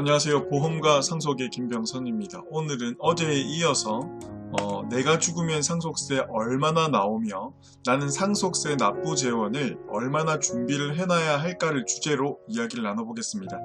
안녕하세요. 보험가 상속의 김병선입니다. 오늘은 어제에 이어서 내가 죽으면 상속세 얼마나 나오며 나는 상속세 납부 재원을 얼마나 준비를 해놔야 할까를 주제로 이야기를 나눠보겠습니다.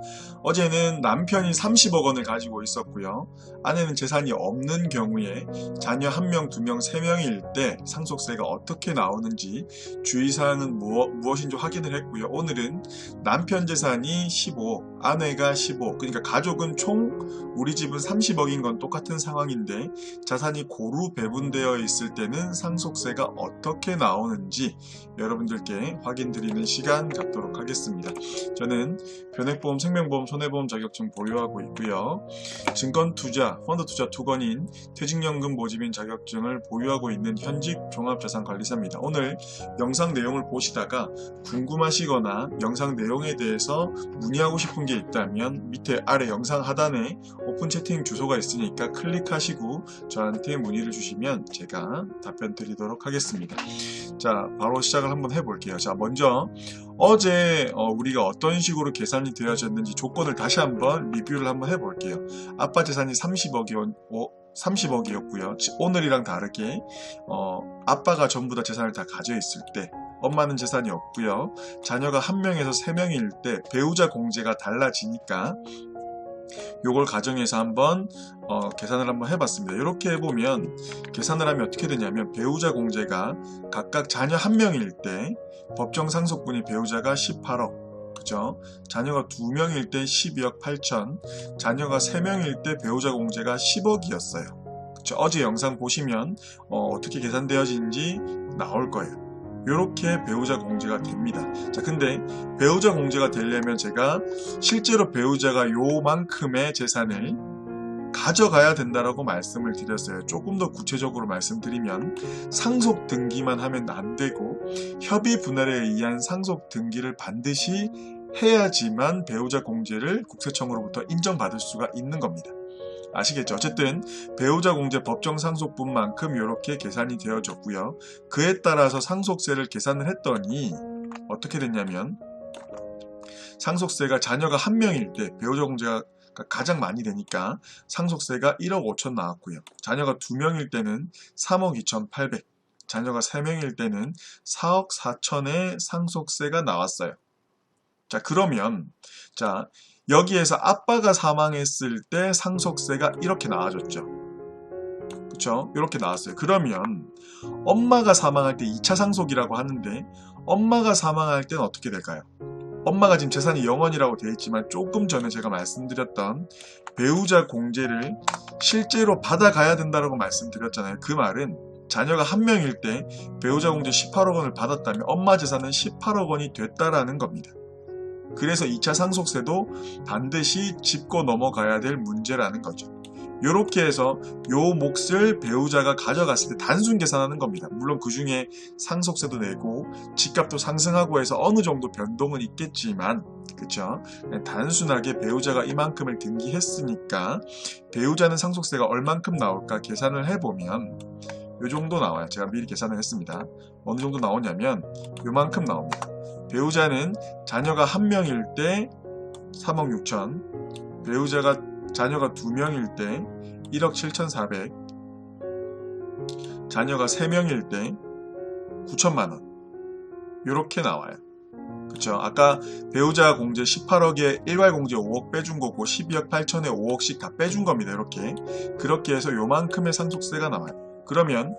어제는 남편이 30억 원을 가지고 있었고요. 아내는 재산이 없는 경우에 자녀 1명, 2명, 3명일 때 상속세가 어떻게 나오는지 주의사항은 무엇인지 확인을 했고요. 오늘은 남편 재산이 15, 아내가 15, 그러니까 가족은 총 우리 집은 30억인 건 똑같은 상황인데 자산이 고루 배분되어 있을 때는 상속세가 어떻게 나오는지 여러분들께 확인 드리는 시간 갖도록 하겠습니다. 저는 변액보험, 생명보험, 손해보험 자격증 보유하고 있고요. 증권투자, 펀드투자 투건인 퇴직연금 모집인 자격증을 보유하고 있는 현직 종합자산관리사입니다. 오늘 영상 내용을 보시다가 궁금하시거나 영상 내용에 대해서 문의하고 싶은 게 있다면 밑에 아래 영상 하단에 오픈 채팅 주소가 있으니까 클릭하시고 저한테 문의를 주시면 제가 답변 드리도록 하겠습니다. 자, 바로 시작을 한번 해볼게요. 자, 먼저 어제 우리가 어떤 식으로 계산이 되어졌는지 조건을 다시 한번 리뷰를 한번 해볼게요. 아빠 재산이 30억이었고요. 오늘이랑 다르게 아빠가 전부 다 재산을 다 가져 있을 때, 엄마는 재산이 없고요. 자녀가 1명에서 3명일 때 배우자 공제가 달라지니까 요걸 가정해서 한번 계산을 한번 해봤습니다. 이렇게 해보면 계산을 하면 어떻게 되냐면 배우자 공제가 각각 자녀 1명일 때 법정 상속분이 배우자가 18억, 그죠? 자녀가 2명일 때 12억 8천, 자녀가 3명일 때 배우자 공제가 10억이었어요. 그쵸? 어제 영상 보시면 어떻게 계산되어진지 나올 거예요. 이렇게 배우자 공제가 됩니다. 자, 근데 배우자 공제가 되려면 제가 실제로 배우자가 요만큼의 재산을 가져가야 된다라고 말씀을 드렸어요. 조금 더 구체적으로 말씀드리면 상속 등기만 하면 안 되고 협의 분할에 의한 상속 등기를 반드시 해야지만 배우자 공제를 국세청으로부터 인정받을 수가 있는 겁니다. 아시겠죠? 어쨌든 배우자 공제 법정 상속분만큼 이렇게 계산이 되어졌고요. 그에 따라서 상속세를 계산을 했더니 어떻게 됐냐면 상속세가 자녀가 1명일 때 배우자 공제가 가장 많이 되니까 상속세가 1억 5천 나왔고요. 자녀가 2명일 때는 3억 2,800, 자녀가 3명일 때는 4억 4천의 상속세가 나왔어요. 자, 그러면 여기에서 아빠가 사망했을 때 상속세가 이렇게 나와줬죠. 그쵸? 이렇게 나왔어요. 그러면 엄마가 사망할 때 2차 상속이라고 하는데 엄마가 사망할 때는 어떻게 될까요? 엄마가 지금 재산이 0원이라고 되어 있지만 조금 전에 제가 말씀드렸던 배우자 공제를 실제로 받아가야 된다고 말씀드렸잖아요. 그 말은 자녀가 1명일 때 배우자 공제 18억 원을 받았다면 엄마 재산은 18억 원이 됐다라는 겁니다. 그래서 2차 상속세도 반드시 짚고 넘어가야 될 문제라는 거죠. 이렇게 해서 요 몫을 배우자가 가져갔을 때 단순 계산하는 겁니다. 물론 그 중에 상속세도 내고 집값도 상승하고 해서 어느 정도 변동은 있겠지만, 그쵸? 단순하게 배우자가 이만큼을 등기했으니까 배우자는 상속세가 얼만큼 나올까 계산을 해보면 요 정도 나와요. 제가 미리 계산을 했습니다. 어느 정도 나오냐면 요만큼 나옵니다. 배우자는 자녀가 1명일 때 3억 6천, 자녀가 2명일 때 1억 7,400, 자녀가 3명일 때 9천만 원. 이렇게 나와요. 그쵸? 아까 배우자 공제 18억에 일괄 공제 5억 빼준 거고 12억 8천에 5억씩 다 빼준 겁니다. 그렇게 해서 요만큼의 상속세가 나와요. 그러면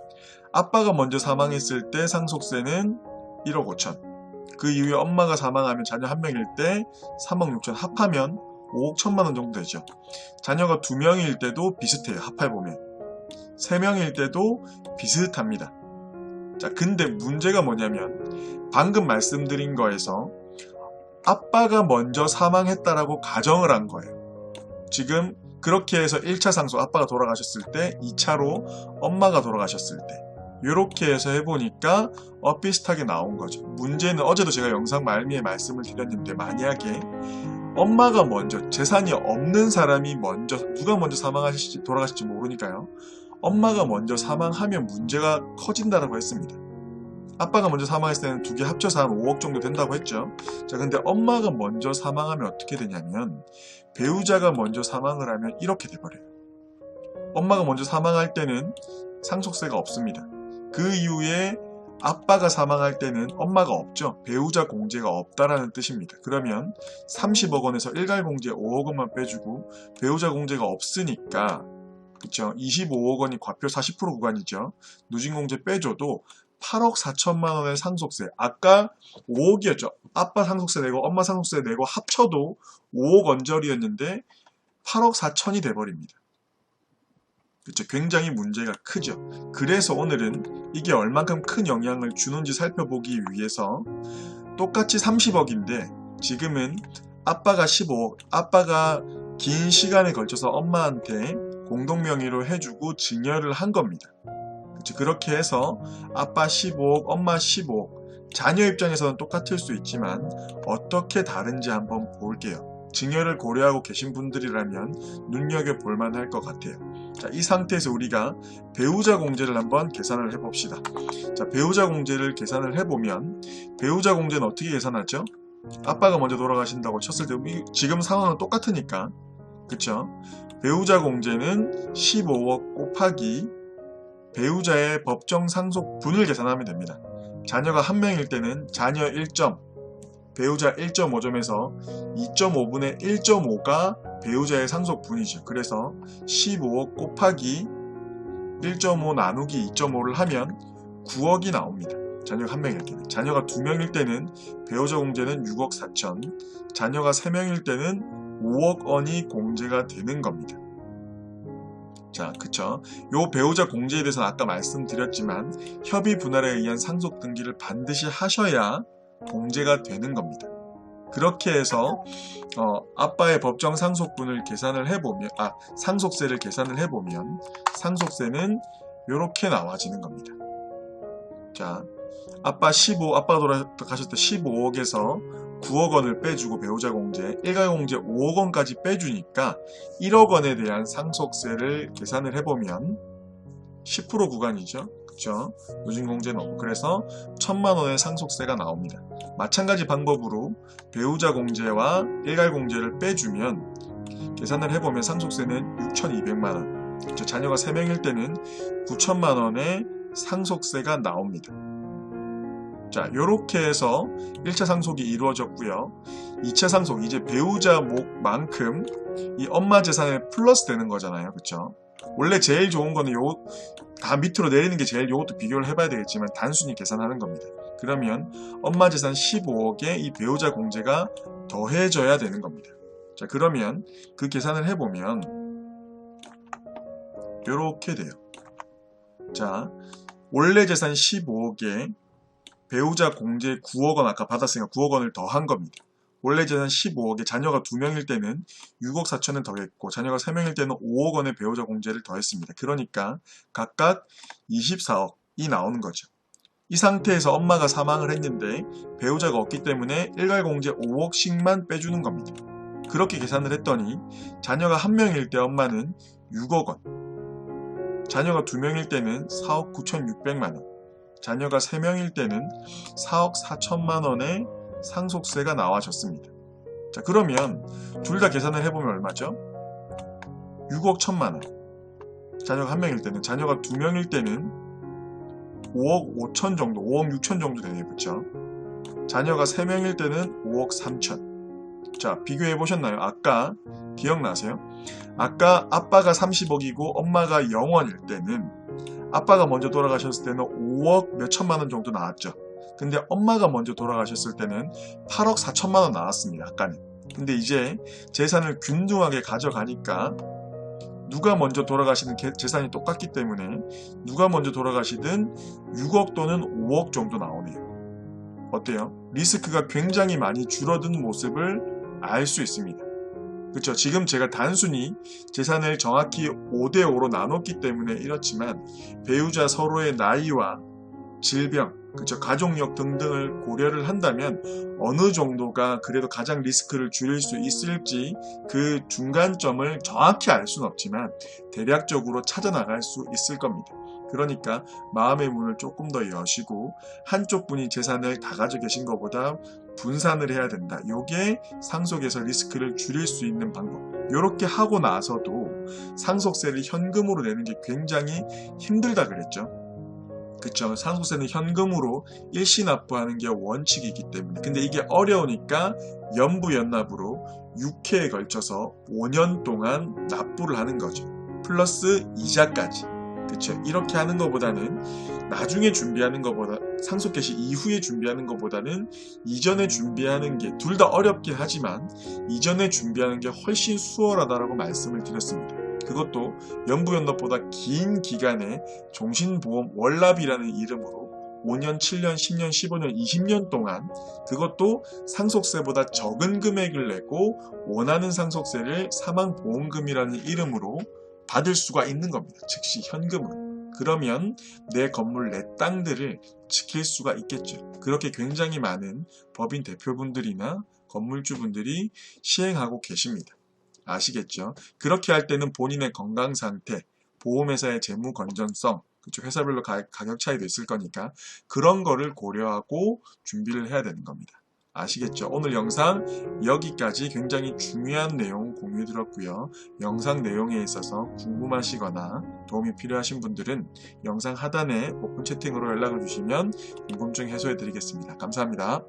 아빠가 먼저 사망했을 때 상속세는 1억 5천. 그 이후에 엄마가 사망하면 자녀 1명일 때 3억 6천, 합하면 5억 1천만 원 정도 되죠. 자녀가 2명일 때도 비슷해요. 합해보면 3명일 때도 비슷합니다. 자, 근데 문제가 뭐냐면 방금 말씀드린 거에서 아빠가 먼저 사망했다라고 가정을 한 거예요. 지금 그렇게 해서 1차 상속 아빠가 돌아가셨을 때, 2차로 엄마가 돌아가셨을 때 이렇게 해서 해보니까 비슷하게 나온 거죠. 문제는 어제도 제가 영상 말미에 말씀을 드렸는데 만약에 엄마가 먼저, 재산이 없는 사람이 먼저, 누가 먼저 사망하실지 돌아가실지 모르니까요. 엄마가 먼저 사망하면 문제가 커진다고 했습니다. 아빠가 먼저 사망했을 때는 두 개 합쳐서 한 5억 정도 된다고 했죠. 자, 근데 엄마가 먼저 사망하면 어떻게 되냐면 배우자가 먼저 사망을 하면 이렇게 돼버려요. 엄마가 먼저 사망할 때는 상속세가 없습니다. 그 이후에 아빠가 사망할 때는 엄마가 없죠. 배우자 공제가 없다라는 뜻입니다. 그러면 30억 원에서 일괄 공제 5억 원만 빼주고 배우자 공제가 없으니까 그쵸? 25억 원이 과표 40% 구간이죠. 누진 공제 빼줘도 8억 4천만 원의 상속세. 아까 5억이었죠. 아빠 상속세 내고 엄마 상속세 내고 합쳐도 5억 언저리였는데 8억 4천이 돼버립니다. 그쵸? 굉장히 문제가 크죠. 그래서 오늘은 이게 얼만큼 큰 영향을 주는지 살펴보기 위해서 똑같이 30억인데 지금은 아빠가 15억, 아빠가 긴 시간에 걸쳐서 엄마한테 공동명의로 해주고 증여를 한 겁니다. 그쵸? 그렇게 해서 아빠 15억, 엄마 15억. 자녀 입장에서는 똑같을 수 있지만 어떻게 다른지 한번 볼게요. 증여를 고려하고 계신 분들이라면 눈여겨볼 만할 것 같아요. 자, 이 상태에서 우리가 배우자 공제를 한번 계산을 해봅시다. 자, 배우자 공제를 계산을 해보면 배우자 공제는 어떻게 계산하죠? 아빠가 먼저 돌아가신다고 쳤을 때 지금 상황은 똑같으니까 그쵸? 배우자 공제는 15억 곱하기 배우자의 법정 상속분을 계산하면 됩니다. 자녀가 한 명일 때는 자녀 1점, 배우자 1.5점에서 2.5분의 1.5가 배우자의 상속분이죠. 그래서 15억 곱하기 1.5 나누기 2.5를 하면 9억이 나옵니다. 자녀가 한 명일 때는. 자녀가 2명일 때는 배우자 공제는 6억 4천, 자녀가 3명일 때는 5억 원이 공제가 되는 겁니다. 자, 그쵸? 요 배우자 공제에 대해서는 아까 말씀드렸지만 협의 분할에 의한 상속 등기를 반드시 하셔야 공제가 되는 겁니다. 그렇게 해서 아빠의 법정 상속분을 계산을 해보면 상속세를 계산을 해보면 상속세는 이렇게 나와지는 겁니다. 자, 아빠가 돌아가셨을 때 15억에서 9억 원을 빼주고 배우자 공제, 일괄 공제 5억 원까지 빼주니까 1억 원에 대한 상속세를 계산을 해보면 10% 구간이죠. 그쵸? 누진 공제는 없고 그래서 1,000만 원의 상속세가 나옵니다. 마찬가지 방법으로 배우자 공제와 일괄 공제를 빼주면 계산을 해보면 상속세는 6,200만 원. 그쵸? 자녀가 3명일 때는 9,000만 원의 상속세가 나옵니다. 자, 요렇게 해서 1차 상속이 이루어졌고요. 2차 상속, 이제 배우자 몫만큼 이 엄마 재산에 플러스 되는 거잖아요. 그쵸? 원래 제일 좋은 거는 다 밑으로 내리는 게 제일 요것도 비교를 해봐야 되겠지만 단순히 계산하는 겁니다. 그러면 엄마 재산 15억에 이 배우자 공제가 더해져야 되는 겁니다. 자, 그러면 그 계산을 해보면 요렇게 돼요. 자, 원래 재산 15억에 배우자 공제 9억 원 아까 받았으니까 9억 원을 더한 겁니다. 원래 재산 15억에 자녀가 2명일 때는 6억 4천을 더했고 자녀가 3명일 때는 5억 원의 배우자 공제를 더했습니다. 그러니까 각각 24억이 나오는 거죠. 이 상태에서 엄마가 사망을 했는데 배우자가 없기 때문에 일괄 공제 5억씩만 빼주는 겁니다. 그렇게 계산을 했더니 자녀가 1명일 때 엄마는 6억 원, 자녀가 2명일 때는 4억 9,600만 원, 자녀가 3명일 때는 4억 4천만 원의 상속세가 나와졌습니다. 자, 그러면 둘 다 계산을 해보면 얼마죠? 6억 1천만 원. 자녀가 1명일 때는, 자녀가 2명일 때는 5억 5천 정도, 5억 6천 정도 되네요. 그쵸? 자녀가 3명일 때는 5억 3천. 자, 비교해 보셨나요? 아까 기억나세요? 아까 아빠가 30억이고 엄마가 0원일 때는 아빠가 먼저 돌아가셨을 때는 5억 몇 천만 원 정도 나왔죠. 근데 엄마가 먼저 돌아가셨을 때는 8억 4천만 원 나왔습니다. 아까는. 근데 이제 재산을 균등하게 가져가니까 누가 먼저 돌아가시든 재산이 똑같기 때문에 누가 먼저 돌아가시든 6억 또는 5억 정도 나오네요. 어때요? 리스크가 굉장히 많이 줄어든 모습을 알 수 있습니다. 그렇죠? 지금 제가 단순히 재산을 정확히 5대5로 나눴기 때문에 이렇지만 배우자 서로의 나이와 질병, 그렇죠? 가족력 등등을 고려를 한다면 어느 정도가 그래도 가장 리스크를 줄일 수 있을지 그 중간점을 정확히 알 수는 없지만 대략적으로 찾아나갈 수 있을 겁니다. 그러니까 마음의 문을 조금 더 여시고 한쪽 분이 재산을 다 가지고 계신 것보다 분산을 해야 된다. 이게 상속에서 리스크를 줄일 수 있는 방법. 이렇게 하고 나서도 상속세를 현금으로 내는 게 굉장히 힘들다 그랬죠. 그쵸? 상속세는 현금으로 일시 납부하는 게 원칙이기 때문에. 근데 이게 어려우니까 연부연납으로 6회에 걸쳐서 5년 동안 납부를 하는 거죠. 플러스 이자까지. 그쵸? 이렇게 하는 것보다는 나중에 준비하는 것보다, 상속 개시 이후에 준비하는 것보다는 이전에 준비하는 게 둘 다 어렵긴 하지만 이전에 준비하는 게 훨씬 수월하다라고 말씀을 드렸습니다. 그것도 연부연납보다 긴 기간의 종신보험 월납이라는 이름으로 5년, 7년, 10년, 15년, 20년 동안 그것도 상속세보다 적은 금액을 내고 원하는 상속세를 사망보험금이라는 이름으로 받을 수가 있는 겁니다. 즉시 현금으로. 그러면 내 건물, 내 땅들을 지킬 수가 있겠죠. 그렇게 굉장히 많은 법인 대표분들이나 건물주분들이 시행하고 계십니다. 아시겠죠? 그렇게 할 때는 본인의 건강 상태, 보험회사의 재무 건전성, 그쪽 회사별로 가격 차이도 있을 거니까 그런 거를 고려하고 준비를 해야 되는 겁니다. 아시겠죠? 오늘 영상 여기까지 굉장히 중요한 내용 공유해 드렸고요. 영상 내용에 있어서 궁금하시거나 도움이 필요하신 분들은 영상 하단에 오픈 채팅으로 연락을 주시면 궁금증 해소해 드리겠습니다. 감사합니다.